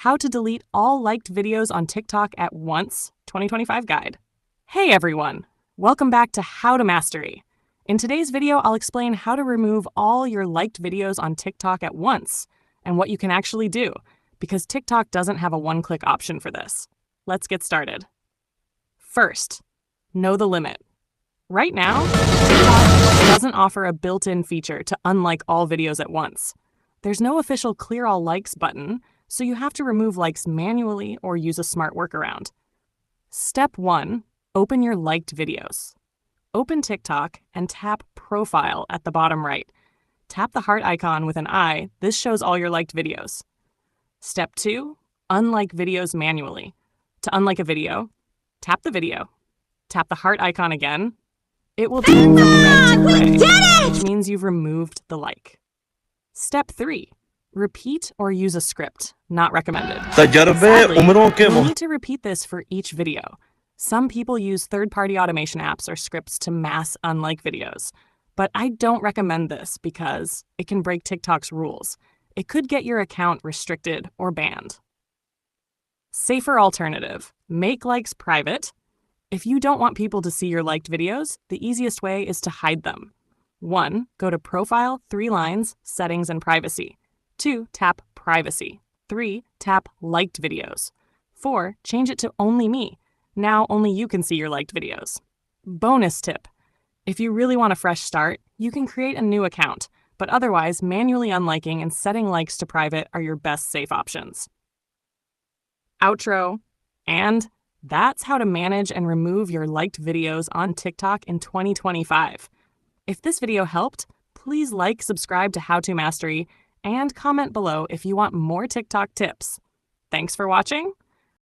How to Delete All Liked Videos on TikTok at Once 2025 Guide. Hey everyone! Welcome back to How to Mastery. In today's video, I'll explain how to remove all your liked videos on TikTok at once and what you can actually do, because TikTok doesn't have a one-click option for this. Let's get started. First, know the limit. Right now, TikTok doesn't offer a built-in feature to unlike all videos at once. There's no official clear all likes button, so you have to remove likes manually or use a smart workaround. Step 1, open your liked videos. Open TikTok and tap Profile at the bottom right. Tap the heart icon with an eye. This shows all your liked videos. Step 2, unlike videos manually. To unlike a video, tap the video. Tap the heart icon again. It will turn from red to gray, which means you've removed the like. Step 3, repeat or use a script. Not recommended. Sadly, you'll need to repeat this for each video. Some people use third-party automation apps or scripts to mass unlike videos, but I don't recommend this because it can break TikTok's rules. It could get your account restricted or banned. Safer alternative, make likes private. If you don't want people to see your liked videos, the easiest way is to hide them. 1, go to Profile, 3 lines, Settings and Privacy. 2, tap Privacy. 3, tap Liked Videos. 4, change it to Only Me. Now only you can see your liked videos. Bonus tip. If you really want a fresh start, you can create a new account, but otherwise manually unliking and setting likes to private are your best safe options. Outro. And that's how to manage and remove your liked videos on TikTok in 2025. If this video helped, please like, subscribe to How to Mastery, and comment below if you want more TikTok tips. Thanks for watching.